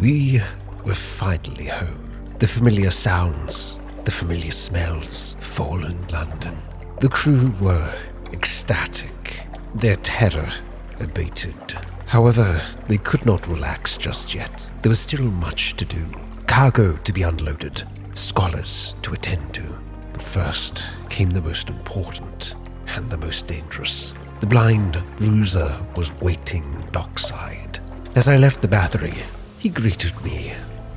We were finally home. The familiar sounds, the familiar smells, fallen London. The crew were ecstatic, their terror abated. However, they could not relax just yet. There was still much to do. Cargo to be unloaded, scholars to attend to. But first came the most important and the most dangerous. The blind bruiser was waiting dockside. As I left the battery, he greeted me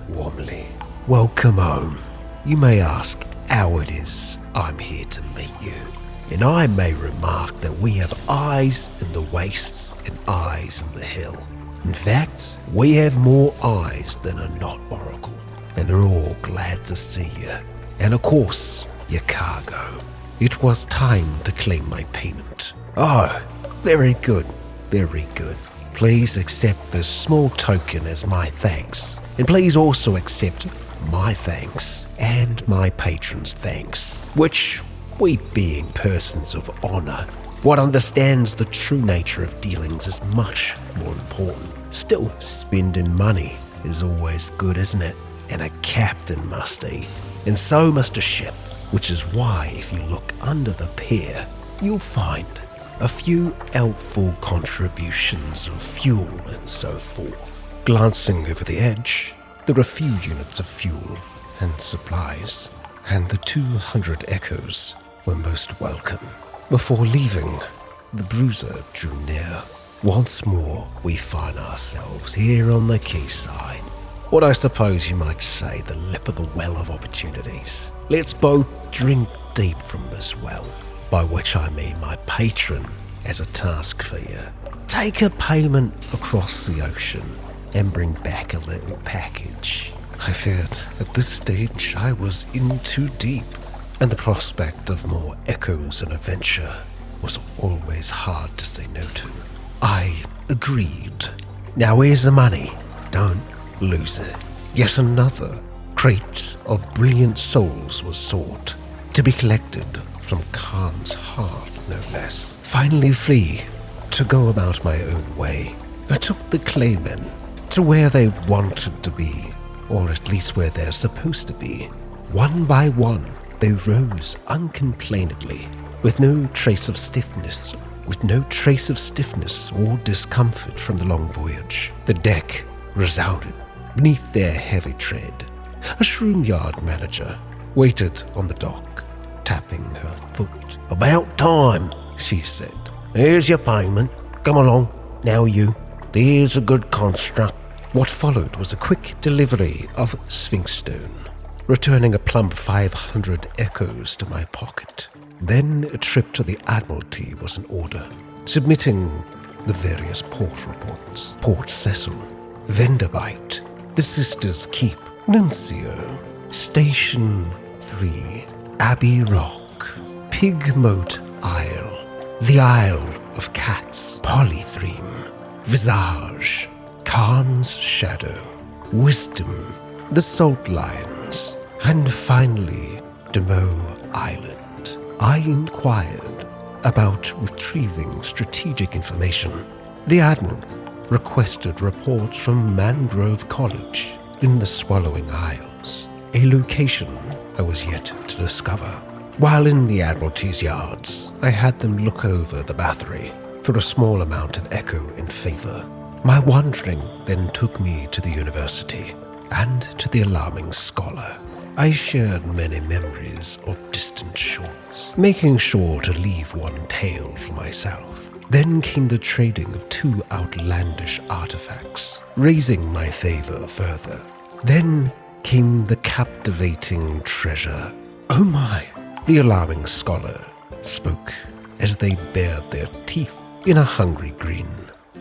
warmly. Welcome home. You may ask how it is I'm here to meet you. And I may remark that we have eyes in the wastes and eyes in the hill. In fact, we have more eyes than a knot oracle, and they're all glad to see you. And of course, your cargo. It was time to claim my payment. Oh, very good, very good. Please accept this small token as my thanks. And please also accept my thanks and my patron's thanks, which we being persons of honor, what understands the true nature of dealings is much more important. Still, spending money is always good, isn't it? And a captain must eat, and so must a ship, which is why if you look under the pier, you'll find a few helpful contributions of fuel and so forth. Glancing over the edge, there are a few units of fuel and supplies, and the 200 echoes were most welcome. Before leaving, the bruiser drew near. Once more, we find ourselves here on the quayside. What I suppose you might say the lip of the well of opportunities. Let's both drink deep from this well, by which I mean my patron has a task for you. Take a payment across the ocean and bring back a little package. I feared at this stage I was in too deep, and the prospect of more echoes and adventure was always hard to say no to. I agreed. Now here's the money. Don't lose it. Yet another crate of brilliant souls was sought, to be collected from Khan's heart, no less. Finally free to go about my own way, I took the claymen to where they wanted to be, or at least where they're supposed to be. One by one, they rose uncomplainedly, with no trace of stiffness or discomfort from the long voyage. The deck resounded beneath their heavy tread. A shroom yard manager waited on the dock, tapping her foot. "About time," she said. "Here's your payment. Come along, now you. There's a good construct." What followed was a quick delivery of Sphinx Stone, returning a plump 500 echoes to my pocket. Then a trip to the Admiralty was in order, submitting the various port reports. Port Cecil, Venderbite, the Sisters' Keep, Nuncio, Station 3, Abbey Rock, Pigmote Isle, the Isle of Cats, Polythreme, Visage, Khan's Shadow, Wisdom, the Salt Lions, and finally, Demo Island. I inquired about retrieving strategic information. The Admiral requested reports from Mangrove College in the Swallowing Isles, a location I was yet to discover. While in the Admiralty's yards, I had them look over the battery for a small amount of echo in favor. My wandering then took me to the university and to the alarming scholar. I shared many memories of distant shores, making sure to leave one tale for myself. Then came the trading of 2 outlandish artifacts, raising my favor further. Then came the captivating treasure. Oh my, the alarming scholar spoke as they bared their teeth in a hungry grin.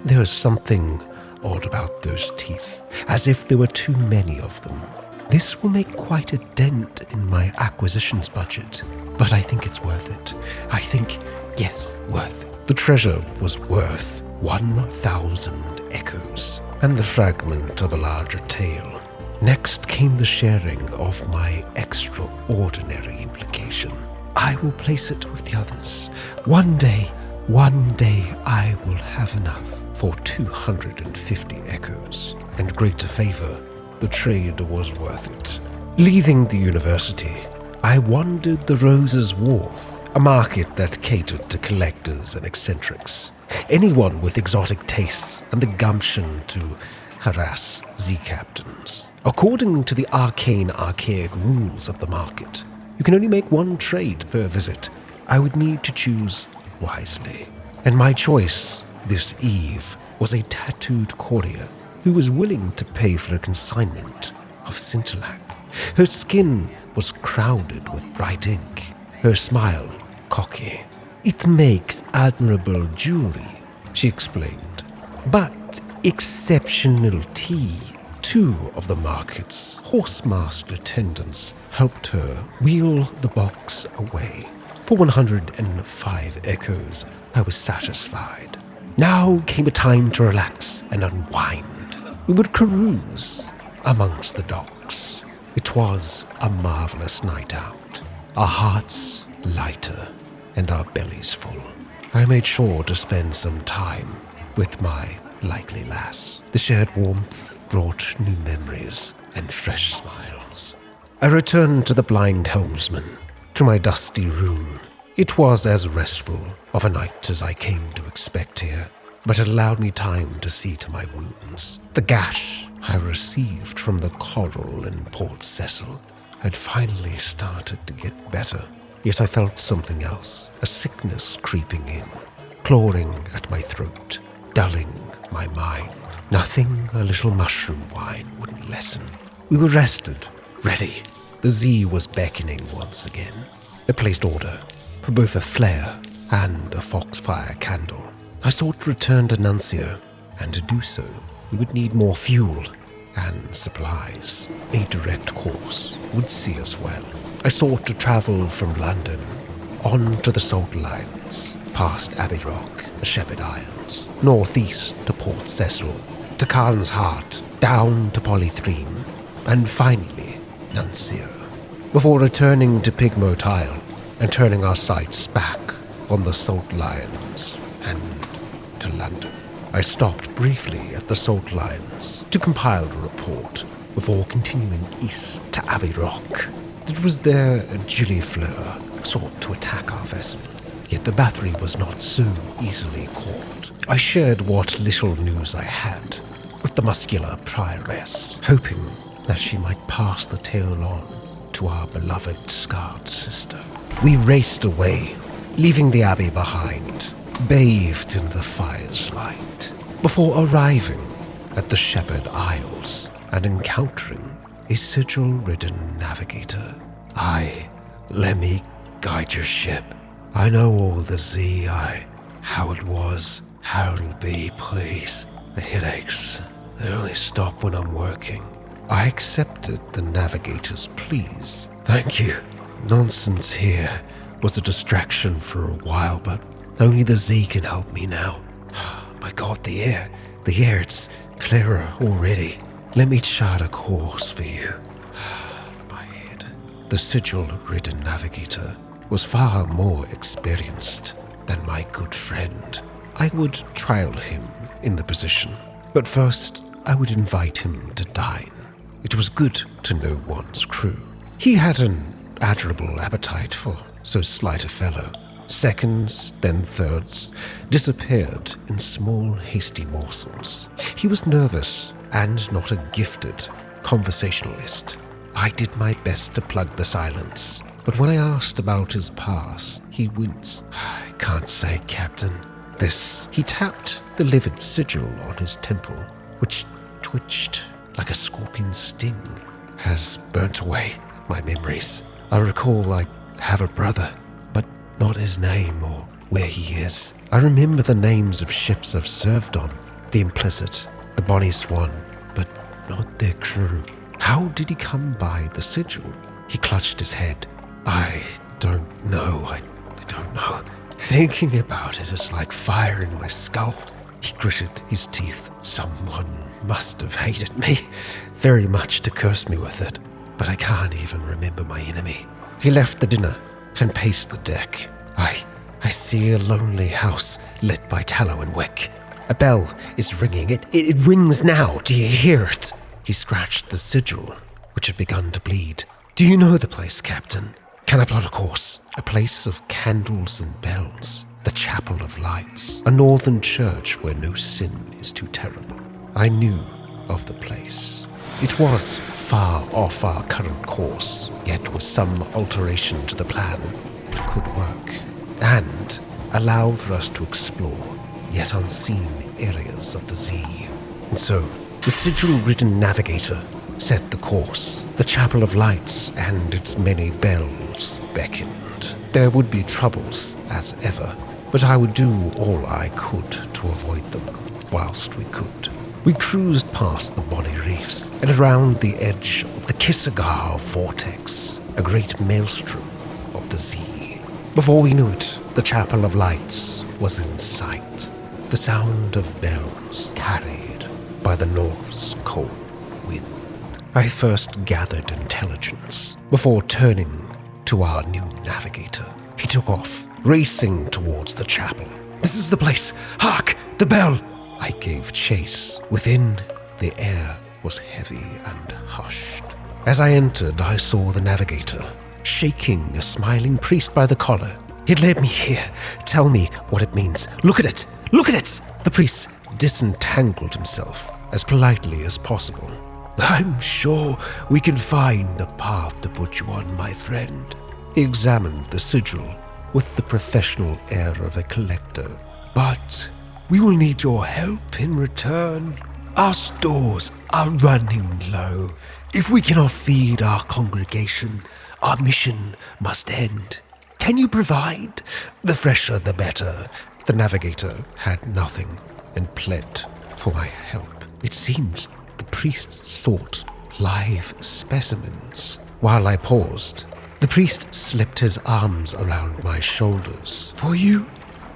There was something odd about those teeth, as if there were too many of them. This will make quite a dent in my acquisitions budget, but I think it's worth it. Yes, worth it. The treasure was worth 1,000 echoes, and the fragment of a larger tale. Next came the sharing of my extraordinary implication. I will place it with the others. One day I will have enough for 250 echoes, and greater favor the trade was worth it. Leaving the university, I wandered the Roses Wharf, a market that catered to collectors and eccentrics, anyone with exotic tastes and the gumption to harass Z-captains. According to the archaic rules of the market, you can only make one trade per visit. I would need to choose wisely. And my choice this eve was a tattooed courier who was willing to pay for a consignment of scintillac. Her skin was crowded with bright ink, her smile cocky. "It makes admirable jewelry," she explained, "but exceptional tea." Two of the market's horsemaster attendants helped her wheel the box away. For 105 echoes, I was satisfied. Now came a time to relax and unwind. We would carouse amongst the docks. It was a marvelous night out, our hearts lighter and our bellies full. I made sure to spend some time with my likely lass. The shared warmth brought new memories and fresh smiles. I returned to the blind helmsman, to my dusty room. It was as restful of a night as I came to expect here, but it allowed me time to see to my wounds. The gash I received from the coral in Port Cecil had finally started to get better, yet I felt something else, a sickness creeping in, clawing at my throat, dulling my mind. Nothing a little mushroom wine wouldn't lessen. We were rested, ready. The Z was beckoning once again. I placed order for both a flare and a foxfire candle. I sought to return to Nuncio, and to do so, we would need more fuel and supplies. A direct course would see us well. I sought to travel from London on to the Salt Lines, past Abbey Rock, the Shepherd Isles, northeast to Port Cecil, to Khan's Heart, down to Polythreme, and finally Nuncio, before returning to Pigmote Isle and turning our sights back on the Salt Lines and to London. I stopped briefly at the Salt Lines to compile a report before continuing east to Abbey Rock. It was there a Gilly-Fleur sought to attack our vessel, yet the battery was not so easily caught. I shared what little news I had with the muscular prioress, hoping that she might pass the tale on to our beloved scarred sister. We raced away, leaving the abbey behind, bathed in the fire's light, before arriving at the Shepherd Isles and encountering a sigil-ridden navigator. "Aye, let me guide your ship. I know all the Z, how it was, how it'll be, please. The headaches, they only stop when I'm working." I accepted the navigator's pleas. "Thank you. Nonsense here was a distraction for a while, but only the Z can help me now. My God, the air, it's clearer already. Let me chart a course for you." My head. The sigil-ridden navigator was far more experienced than my good friend. I would trial him in the position, but first I would invite him to dine. It was good to know one's crew. He had an admirable appetite for so slight a fellow. Seconds, then thirds, disappeared in small, hasty morsels. He was nervous and not a gifted conversationalist. I did my best to plug the silence, but when I asked about his past, he winced. "I can't say, Captain. This..." He tapped the livid sigil on his temple, which twitched like a scorpion's sting. "Has burnt away my memories. I recall I have a brother, but not his name or where he is. I remember the names of ships I've served on, the Implicit, the Bonnie Swan, but not their crew. How did he come by the sigil?" He clutched his head. "I don't know. I don't know. Thinking about it is like fire in my skull." He gritted his teeth. "Someone must have hated me very much to curse me with it, but I can't even remember my enemy." He left the dinner and paced the deck. I see a lonely house lit by tallow and wick. A bell is ringing. It rings now. Do you hear it?" He scratched the sigil, which had begun to bleed. "Do you know the place, Captain?" "Can I plot a course?" "A place of candles and bells, the chapel of lights, a northern church where no sin is too terrible." I knew of the place. It was far off our current course, yet with some alteration to the plan, it could work, and allow for us to explore yet unseen areas of the sea. And so, the sigil-ridden navigator set the course. The chapel of lights and its many bells beckoned. There would be troubles, as ever, but I would do all I could to avoid them, whilst we could. We cruised past the bonny reefs and around the edge of the Kissagar vortex, a great maelstrom of the sea. Before we knew it, the chapel of lights was in sight, the sound of bells carried by the north's cold wind. I first gathered intelligence before turning to our new navigator. He took off, racing towards the chapel. "This is the place! Hark! The bell!" I gave chase. Within, the air was heavy and hushed. As I entered, I saw the navigator, shaking a smiling priest by the collar. "It led me here. Tell me what it means. Look at it! Look at it!" The priest disentangled himself as politely as possible. "I'm sure we can find a path to put you on, my friend." He examined the sigil with the professional air of a collector. "But we will need your help in return. Our stores are running low. If we cannot feed our congregation, our mission must end. Can you provide? The fresher the better." The navigator had nothing and pled for my help. It seemed the priest sought live specimens. While I paused, the priest slipped his arms around my shoulders. "For you,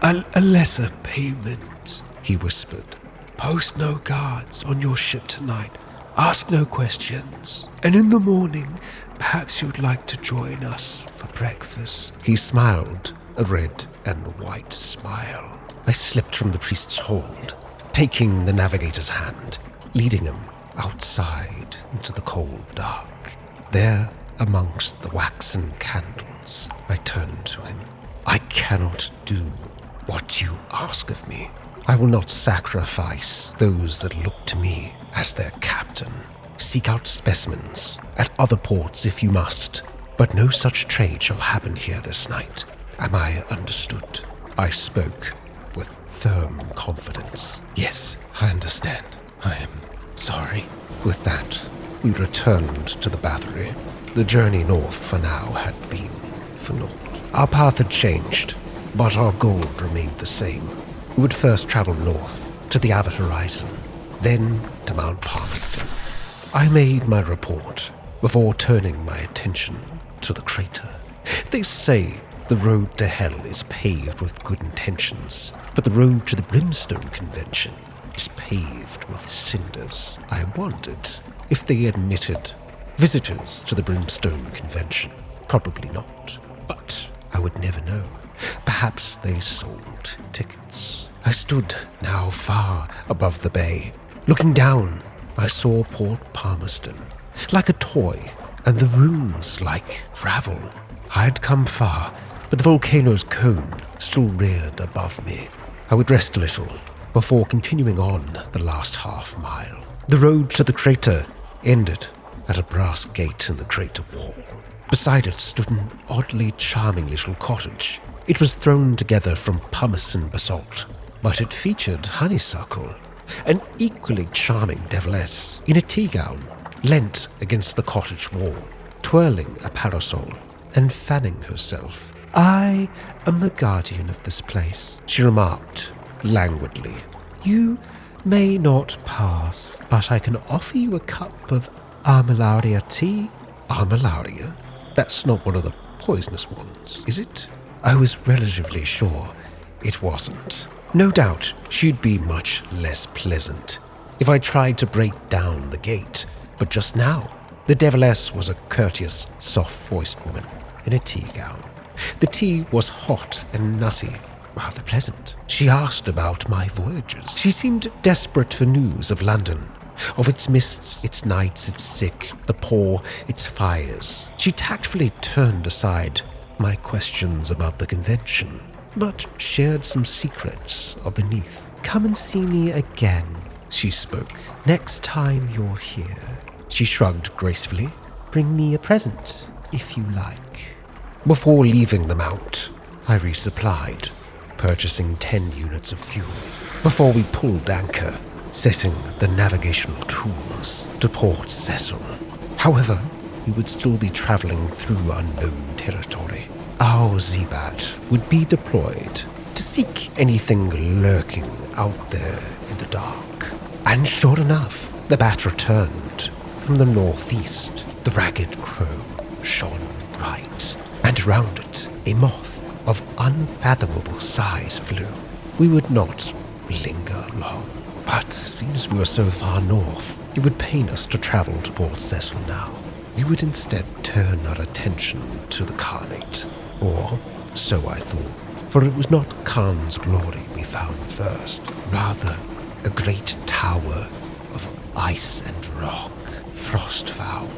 a lesser payment," he whispered. "Post no guards on your ship tonight. Ask no questions. And in the morning, perhaps you'd like to join us for breakfast." He smiled, a red and white smile. I slipped from the priest's hold, taking the navigator's hand, leading him outside into the cold dark. There, amongst the waxen candles, I turned to him. "I cannot do what you ask of me. I will not sacrifice those that look to me as their captain. Seek out specimens at other ports if you must, but no such trade shall happen here this night. Am I understood?" I spoke with firm confidence. "Yes, I understand. I am sorry." With that, we returned to the battery. The journey north for now had been for naught. Our path had changed, but our goal remained the same. We would first travel north to the outer horizon, then to Mount Palmerston. I made my report before turning my attention to the crater. They say the road to hell is paved with good intentions, but the road to the Brimstone Convention is paved with cinders. I wondered if they admitted visitors to the Brimstone Convention. Probably not, but I would never know. Perhaps they sold tickets. I stood now far above the bay. Looking down, I saw Port Palmerston, like a toy, and the ruins like gravel. I had come far, but the volcano's cone still reared above me. I would rest a little before continuing on the last half mile. The road to the crater ended at a brass gate in the crater wall. Beside it stood an oddly charming little cottage. It was thrown together from pumice basalt, but it featured honeysuckle. An equally charming deviless in a tea gown leant against the cottage wall, twirling a parasol and fanning herself. "I am the guardian of this place," she remarked languidly. "You may not pass, but I can offer you a cup of armillaria tea." Armillaria? That's not one of the poisonous ones, is it? I was relatively sure it wasn't. No doubt she'd be much less pleasant if I tried to break down the gate, but just now, the deviless was a courteous, soft-voiced woman in a tea gown. The tea was hot and nutty, rather pleasant. She asked about my voyages. She seemed desperate for news of London. Of its mists, its nights, its sick, the poor, its fires. She tactfully turned aside my questions about the convention, but shared some secrets of beneath. "Come and see me again," she spoke. "Next time you're here." She shrugged gracefully. "Bring me a present, if you like." Before leaving the mount, I resupplied, purchasing 10 units of fuel. Before we pulled anchor, setting the navigational tools to Port Cecil. However, we would still be traveling through unknown territory. Our Z-Bat would be deployed to seek anything lurking out there in the dark. And sure enough, the bat returned from the northeast. The ragged crow shone bright, and around it a moth of unfathomable size flew. We would not linger long, but seeing as we were so far north, it would pain us to travel to Port Cecil now. We would instead turn our attention to the Khanate, or so I thought, for it was not Khan's glory we found first, rather a great tower of ice and rock, Frostfound.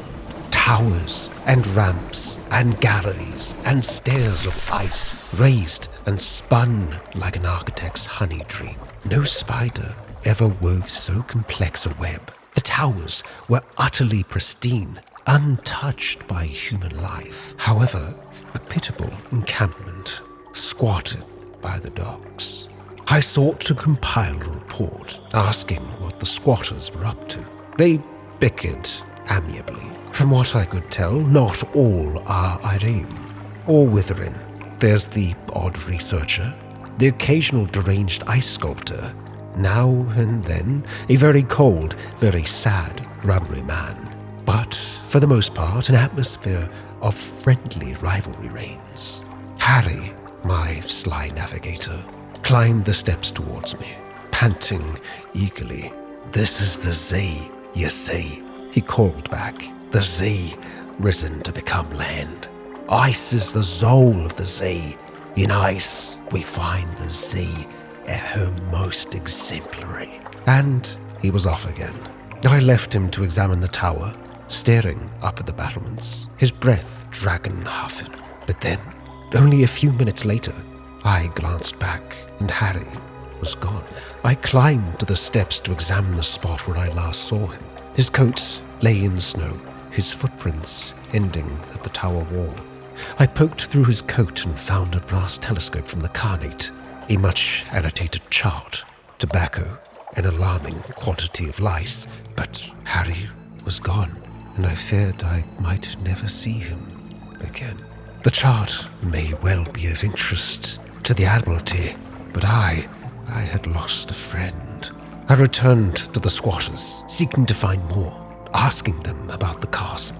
Towers and ramps and galleries and stairs of ice, raised and spun like an architect's honey dream. No spider ever wove so complex a web. The towers were utterly pristine, untouched by human life. However, a pitiable encampment squatted by the docks. I sought to compile a report, asking what the squatters were up to. They bickered amiably. From what I could tell, not all are Irene or withering. There's the odd researcher, the occasional deranged ice sculptor, now and then a very cold, very sad rubbery man. But for the most part, an atmosphere of friendly rivalry reigns. Harry, my sly navigator, climbed the steps towards me, panting eagerly. "This is the Z, you see," he called back. "The Z, risen to become land. Ice is the soul of the Z. In ice, we find the Z at her most exemplary." And he was off again. I left him to examine the tower, staring up at the battlements, his breath dragon huffing. But then, only a few minutes later, I glanced back, and Harry was gone. I climbed to the steps to examine the spot where I last saw him. His coat lay in the snow, his footprints ending at the tower wall. I poked through his coat and found a brass telescope from the Khanate, a much annotated chart, tobacco, an alarming quantity of lice, but Harry was gone, and I feared I might never see him again. The chart may well be of interest to the Admiralty, but I had lost a friend. I returned to the squatters, seeking to find more, asking them about the castle.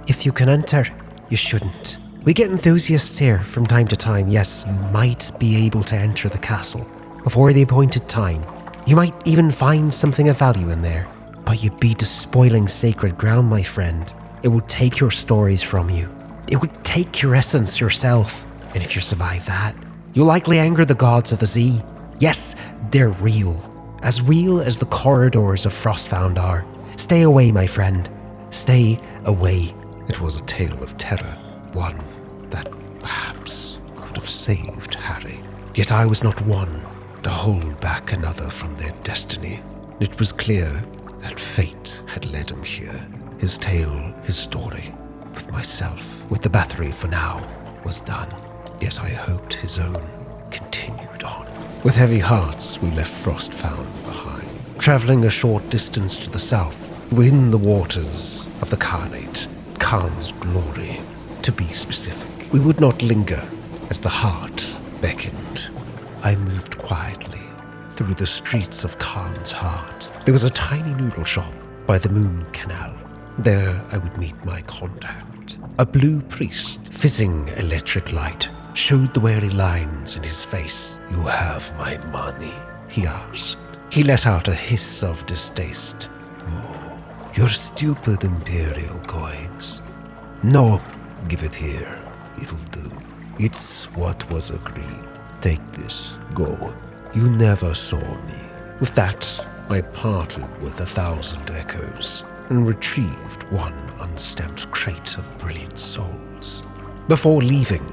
"If you can enter, you shouldn't. We get enthusiasts here from time to time. Yes, you might be able to enter the castle before the appointed time. You might even find something of value in there, but you'd be despoiling sacred ground, my friend. It would take your stories from you. It would take your essence yourself, and if you survive that, you'll likely anger the gods of the Z. Yes, they're real as the corridors of Frostfound are. Stay away, my friend. Stay away." It was a tale of terror, one that perhaps could have saved Harry. Yet I was not one to hold back another from their destiny. It was clear that fate had led him here. His tale, his story, with myself, with the Bathory for now, was done. Yet I hoped his own continued on. With heavy hearts, we left Frostfound behind, traveling a short distance to the south, within the waters of the Khanate, Khan's glory. To be specific, we would not linger as the heart beckoned. I moved quietly through the streets of Khan's heart. There was a tiny noodle shop by the Moon Canal. There I would meet my contact. A blue priest, fizzing electric light, showed the wary lines in his face. "You have my money?" he asked. He let out a hiss of distaste. "Oh, your stupid imperial coins. No, give it here. It'll do. It's what was agreed. Take this. Go. You never saw me." With that, I parted with 1,000 echoes and retrieved one unstamped crate of brilliant souls. Before leaving,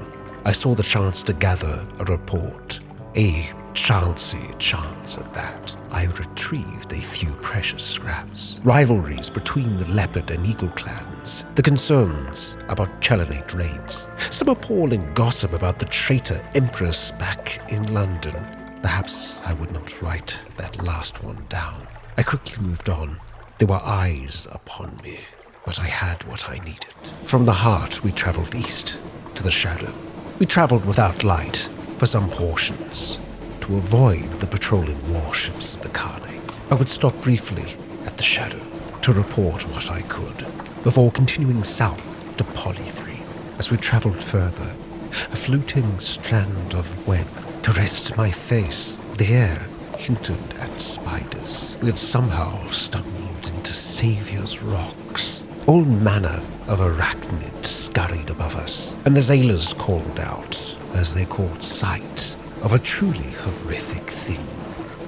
I saw the chance to gather a report, a chancy chance at that. I retrieved a few precious scraps. Rivalries between the Leopard and Eagle clans, the concerns about Chelenate raids, some appalling gossip about the traitor Empress back in London. Perhaps I would not write that last one down. I quickly moved on. There were eyes upon me, but I had what I needed. From the heart, we traveled east to the shadow. We traveled without light for some portions, to avoid the patrolling warships of the Khanate. I would stop briefly at the shadow to report what I could, before continuing south to Poly 3. As we traveled further, a floating strand of web caressed my face. The air hinted at spiders. We had somehow stumbled into Saviour's Rocks. All manner of arachnids scurried above us, and the sailors called out as they caught sight of a truly horrific thing.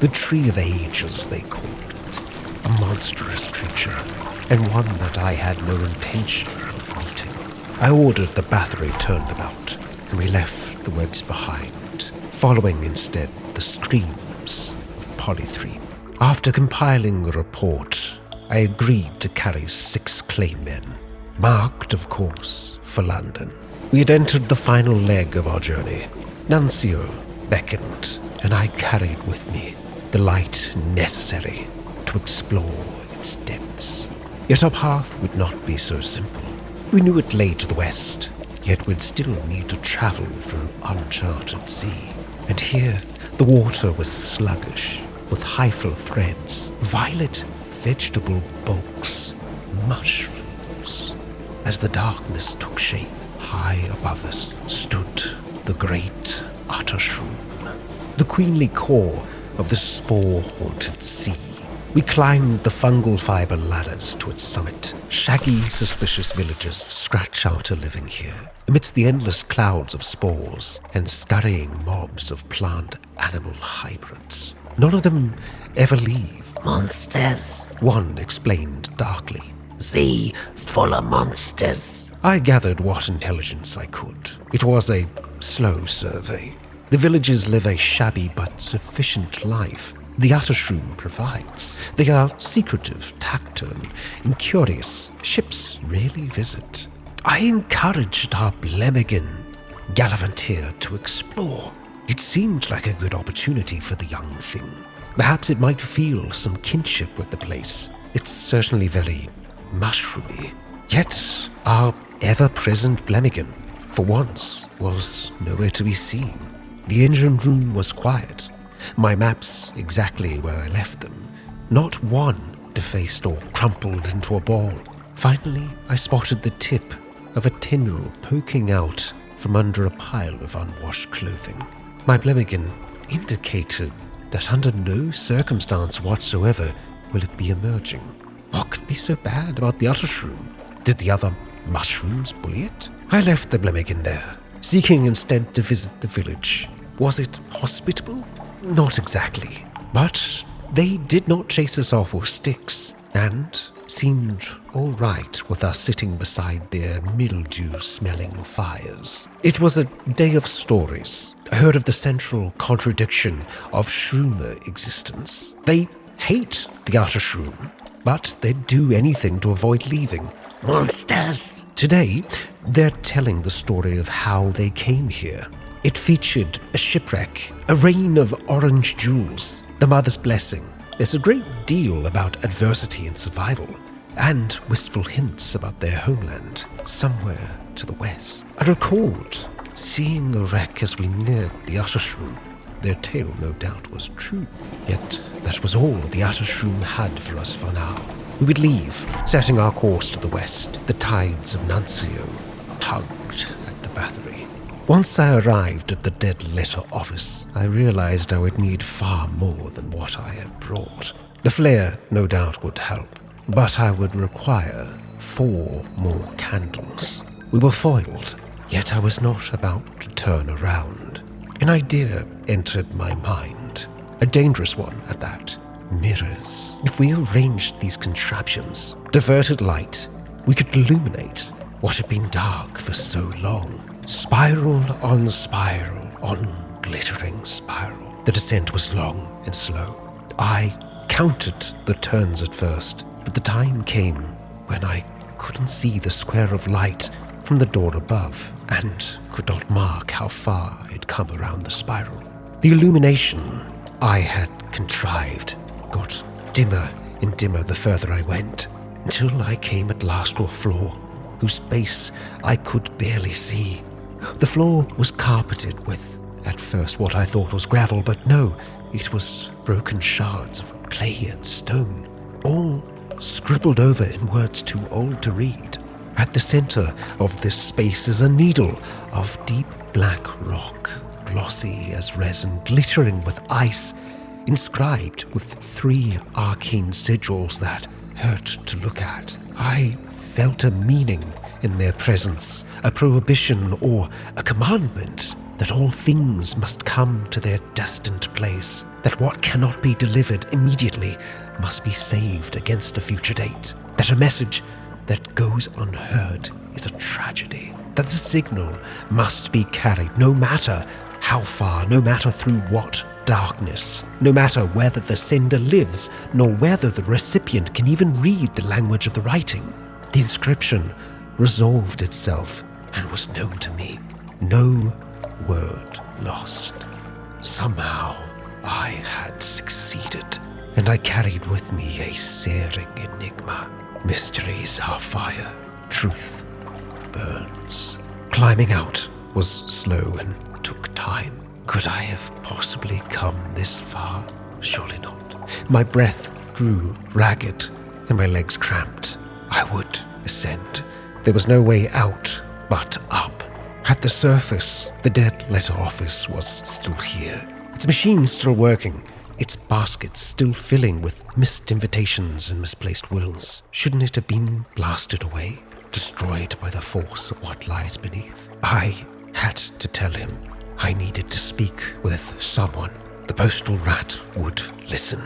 The Tree of Ages, they called it. A monstrous creature, and one that I had no intention of meeting. I ordered the battery turned about, and we left the webs behind, following instead the streams of Polythreme. After compiling a report, I agreed to carry 6 claim men, marked, of course, for London. We had entered the final leg of our journey. Nuncio beckoned, and I carried with me the light necessary to explore its depths. Yet our path would not be so simple. We knew it lay to the west, yet we'd still need to travel through uncharted sea. And here, the water was sluggish, with hyphal threads, violet vegetable bulks, mushrooms. As the darkness took shape, high above us stood the great Uttershroom, the queenly core of the spore-haunted sea. We climbed the fungal fiber ladders to its summit. Shaggy, suspicious villagers scratch out a living here, amidst the endless clouds of spores and scurrying mobs of plant-animal hybrids. None of them ever leave. Monsters, one explained darkly. Sea full of monsters. I gathered what intelligence I could. It was a slow survey. The villagers live a shabby but sufficient life. The Uttershroom provides. They are secretive, taciturn, and curious. Ships rarely visit. I encouraged our Blemmigan gallivanteer to explore. It seemed like a good opportunity for the young thing. Perhaps it might feel some kinship with the place. It's certainly very mushroomy. Yet our ever-present Blemmigan, for once, was nowhere to be seen. The engine room was quiet. My maps exactly where I left them. Not one defaced or crumpled into a ball. Finally, I spotted the tip of a tendril poking out from under a pile of unwashed clothing. My Blemmigan indicated that under no circumstance whatsoever will it be emerging. What could be so bad about the Uttershroom? Did the other mushrooms bully it? I left the Blemmigan there, seeking instead to visit the village. Was it hospitable? Not exactly. But they did not chase us off with sticks, and seemed all right with us sitting beside their mildew-smelling fires. It was a day of stories. I heard of the central contradiction of Shroomer existence. They hate the Uttershroom, but they'd do anything to avoid leaving. Monsters! Today, they're telling the story of how they came here. It featured a shipwreck, a rain of orange jewels, the mother's blessing. There's a great deal about adversity and survival, and wistful hints about their homeland, somewhere to the west. I recalled seeing a wreck as we neared the Uttershroom. Their tale, no doubt, was true. Yet that was all the Uttershroom had for us for now. We would leave, setting our course to the west. The tides of Nuncio tugged at the battery. Once I arrived at the dead letter office, I realized I would need far more than what I had brought. The flare, no doubt, would help, but I would require 4 more candles. We were foiled, yet I was not about to turn around. An idea entered my mind, a dangerous one at that. mirrors. If we arranged these contraptions, diverted light, we could illuminate what had been dark for so long. Spiral on glittering spiral. The descent was long and slow. I counted the turns at first, but the time came when I couldn't see the square of light from the door above and could not mark how far I'd come around the spiral. The illumination I had contrived got dimmer and dimmer the further I went, until I came at last to a floor whose base I could barely see. The floor was carpeted with, at first, what I thought was gravel, but no, it was broken shards of clay and stone, all scribbled over in words too old to read. At the center of this space is a needle of deep black rock, glossy as resin, glittering with ice, inscribed with 3 arcane sigils that hurt to look at. I felt a meaning in their presence, a prohibition or a commandment that all things must come to their destined place, that what cannot be delivered immediately must be saved against a future date, that a message that goes unheard is a tragedy, that the signal must be carried no matter how far, no matter through what darkness, no matter whether the sender lives, nor whether the recipient can even read the language of the writing. The inscription resolved itself and was known to me. No word lost. Somehow I had succeeded, and I carried with me a searing enigma. Mysteries are fire, truth burns. Climbing out was slow and took time. Could I have possibly come this far? Surely not. My breath grew ragged and my legs cramped. I would ascend. There was no way out but up. At the surface, the dead letter office was still here. Its machines still working, its baskets still filling with missed invitations and misplaced wills. Shouldn't it have been blasted away, destroyed by the force of what lies beneath? I had to tell him I needed to speak with someone. The postal rat would listen.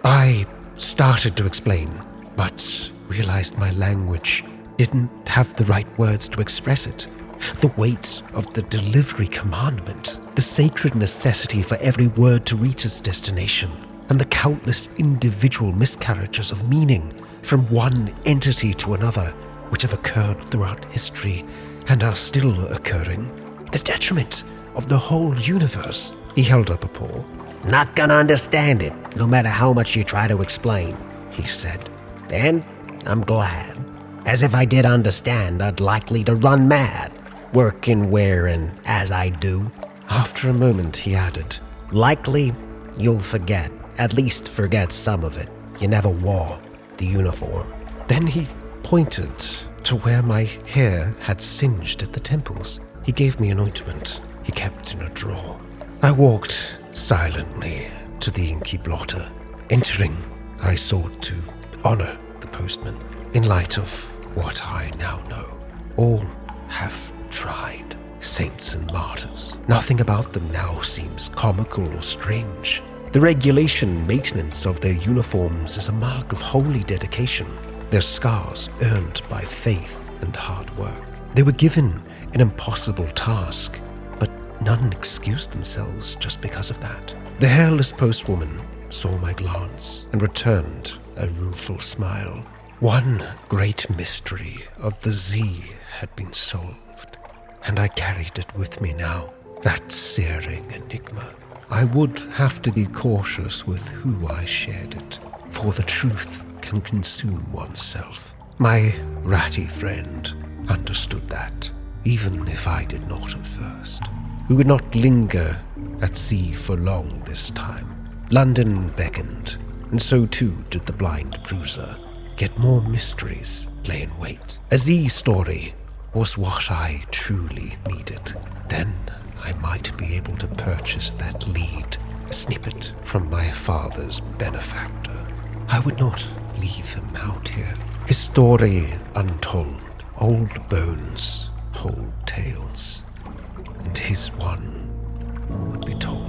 I started to explain, but realized my language didn't have the right words to express it. The weight of the delivery commandment, the sacred necessity for every word to reach its destination, and the countless individual miscarriages of meaning from one entity to another, which have occurred throughout history and are still occurring. The detriment of the whole universe. He held up a paw. Not gonna understand it, no matter how much you try to explain, he said. And I'm glad. As if I did understand, I'd likely to run mad, working where and as I do. After a moment, he added, Likely you'll forget, at least forget some of it. You never wore the uniform. Then he pointed to where my hair had singed at the temples. He gave me an ointment he kept in a drawer. I walked silently to the inky blotter. Entering, I sought to honor the postman. In light of what I now know, all have tried, saints and martyrs. Nothing about them now seems comical or strange. The regulation and maintenance of their uniforms is a mark of holy dedication, their scars earned by faith and hard work. They were given an impossible task, but none excused themselves just because of that. The hairless postwoman saw my glance and returned a rueful smile. One great mystery of the Z had been solved, and I carried it with me now, that searing enigma. I would have to be cautious with who I shared it, for the truth can consume oneself. My ratty friend understood that, even if I did not at first. We would not linger at sea for long this time. London beckoned, and so too did the blind bruiser. Yet more mysteries lay in wait. A Z story was what I truly needed. Then I might be able to purchase that lead, a snippet from my father's benefactor. I would not leave him out here. His story untold, old bones, whole tales, and his one would be told.